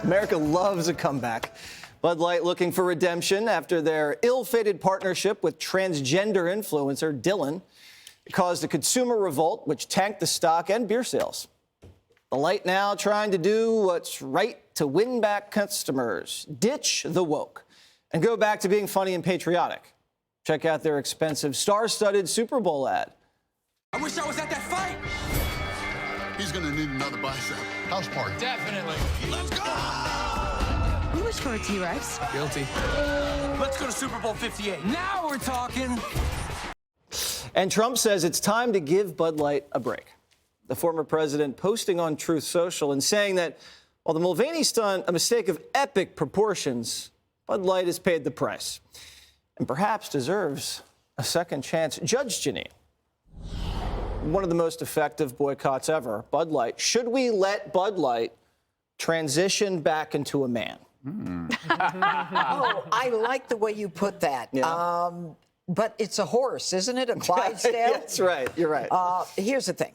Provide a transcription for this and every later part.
America loves a comeback. Bud Light looking for redemption after their ill-fated partnership with transgender influencer Dylan caused a consumer revolt, which tanked the stock and beer sales. The Light now trying to do what's right to win back customers, ditch the woke, and go back to being funny and patriotic. Check out their expensive star-studded Super Bowl ad. I wish I was at that fight. He's gonna need another bicep. House party. Definitely. Let's go! You wish for a T-Rex. Guilty. Let's go to Super Bowl 58. Now we're talking. And Trump says it's time to give Bud Light a break. The former president posting on Truth Social and saying that while the Mulvaney's done a mistake of epic proportions, Bud Light has paid the price and perhaps deserves a second chance. Judge Janine, one of the most effective boycotts ever, Bud Light. Should we let Bud Light transition back into a man? Oh, I like the way you put that. Yeah. But it's a horse, isn't it? A Clydesdale? That's right. You're right. Here's the thing.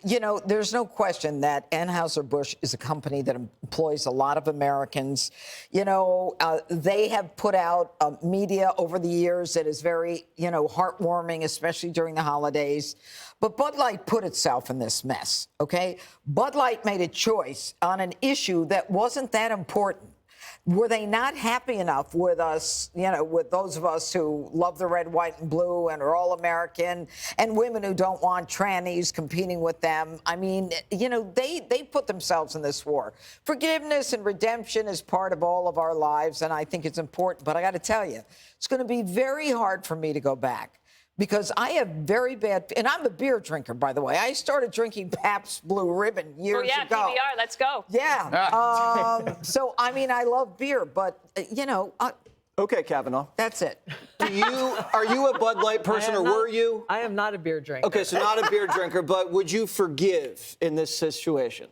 You know, there's no question that Anheuser-Busch is a company that employs a lot of Americans. You know, they have put out media over the years that is very, heartwarming, especially during the holidays. But Bud Light put itself in this mess, okay? Bud Light made a choice on an issue that wasn't that important. Were they not happy enough with us, with those of us who love the red, white, and blue and are all American, and women who don't want trannies competing with them? I mean, they put themselves in this war. Forgiveness and redemption is part of all of our lives, and I think it's important. But I got to tell you, it's going to be very hard for me to go back. Because I have very bad, and I'm a beer drinker, by the way. I started drinking Pabst Blue Ribbon years ago. PBR, let's go. Yeah. So, I mean, I love beer, but, Okay, Kavanaugh. that's it. Are you a Bud Light person, or were you? I am not a beer drinker. Okay, so not a beer drinker, but would you forgive in this situation?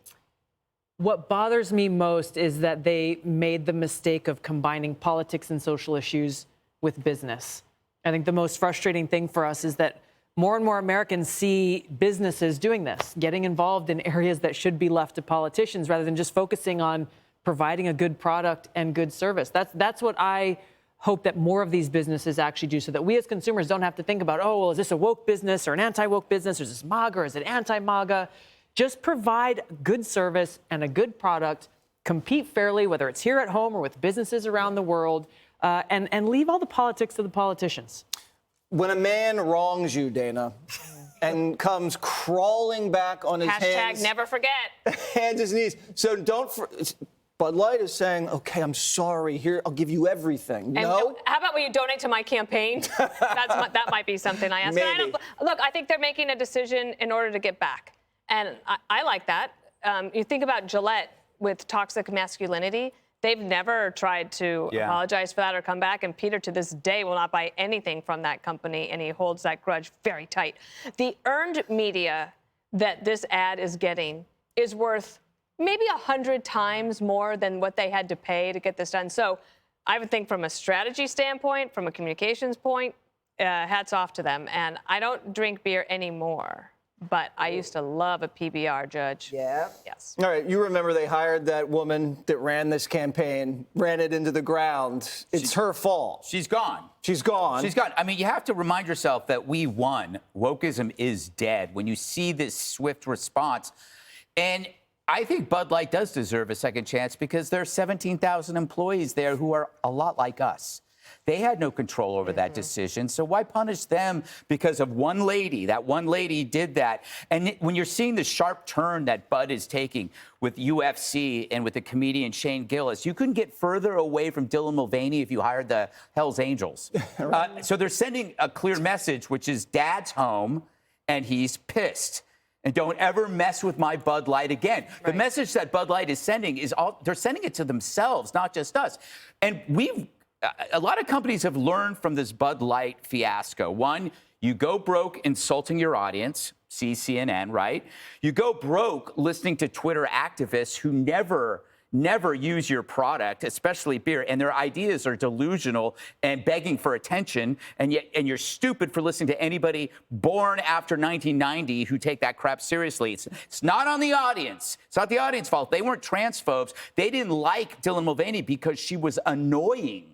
What bothers me most is that they made the mistake of combining politics and social issues with business. I think the most frustrating thing for us is that more and more Americans see businesses doing this, getting involved in areas that should be left to politicians rather than just focusing on providing a good product and good service. That's what I hope that more of these businesses actually do, so that we as consumers don't have to think about, oh, well, is this a woke business or an anti-woke business, or is this MAGA or is it anti-MAGA? Just provide good service and a good product, compete fairly, whether it's here at home or with businesses around the world. And leave all the politics to the politicians. When a man wrongs you, Dana, and comes crawling back on his hands. Hashtag never forget. Hands, his knees. So Bud Light is saying, okay, I'm sorry. Here, I'll give you everything. And no? how about when you donate to my campaign? That might be something I ask. Maybe. Look, I think they're making a decision in order to get back. And I like that. You think about Gillette with toxic masculinity. They've never tried to apologize for that or come back. And Peter, to this day, will not buy anything from that company, and he holds that grudge very tight. The earned media that this ad is getting is worth maybe 100 times more than what they had to pay to get this done. So I would think from a strategy standpoint, from a communications point, hats off to them. And I don't drink beer anymore. But I used to love a PBR, Judge. Yeah. Yes. All right, you remember they hired that woman that ran this campaign, ran it into the ground. It's her fault. She's gone. She's gone. She's gone. I mean, you have to remind yourself that we won. Wokeism is dead. When you see this swift response, and I think Bud Light does deserve a second chance because there are 17,000 employees there who are a lot like us. They had no control over that decision, so why punish them because of one lady? That one lady did that. And when you're seeing the sharp turn that Bud is taking with UFC and with the comedian Shane Gillis, you couldn't get further away from Dylan Mulvaney if you hired the Hells Angels. So they're sending a clear message, which is Dad's home, and he's pissed. And don't ever mess with my Bud Light again. Right. The message that Bud Light is sending is they're sending it to themselves, not just us. And a lot of companies have learned from this Bud Light fiasco. One, you go broke insulting your audience, see CNN, right? You go broke listening to Twitter activists who never never use your product, especially beer, and their ideas are delusional and begging for attention, and you're stupid for listening to anybody born after 1990 who take that crap seriously. It's not on the audience. It's not the audience fault. They weren't transphobes. They didn't like Dylan Mulvaney because she was annoying.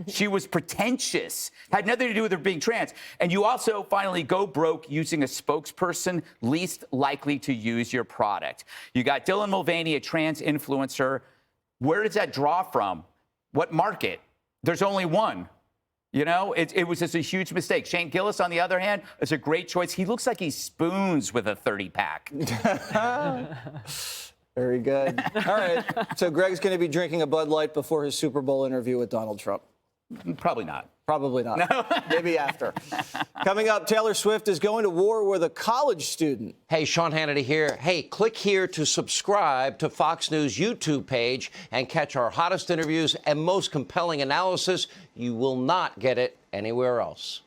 She was pretentious. Had nothing to do with her being trans. And you also finally go broke using a spokesperson least likely to use your product. You got Dylan Mulvaney, a trans influencer. Where does that draw from? What market? There's only one. You know, it was just a huge mistake. Shane Gillis, on the other hand, is a great choice. He looks like he spoons with a 30-pack. Very good. All right. So Greg's going to be drinking a Bud Light before his Super Bowl interview with Donald Trump. Probably not. Probably not. No. Maybe after. Coming up, Taylor Swift is going to war with a college student. Hey, Sean Hannity here. Hey, click here to subscribe to Fox News YouTube page and catch our hottest interviews and most compelling analysis. You will not get it anywhere else.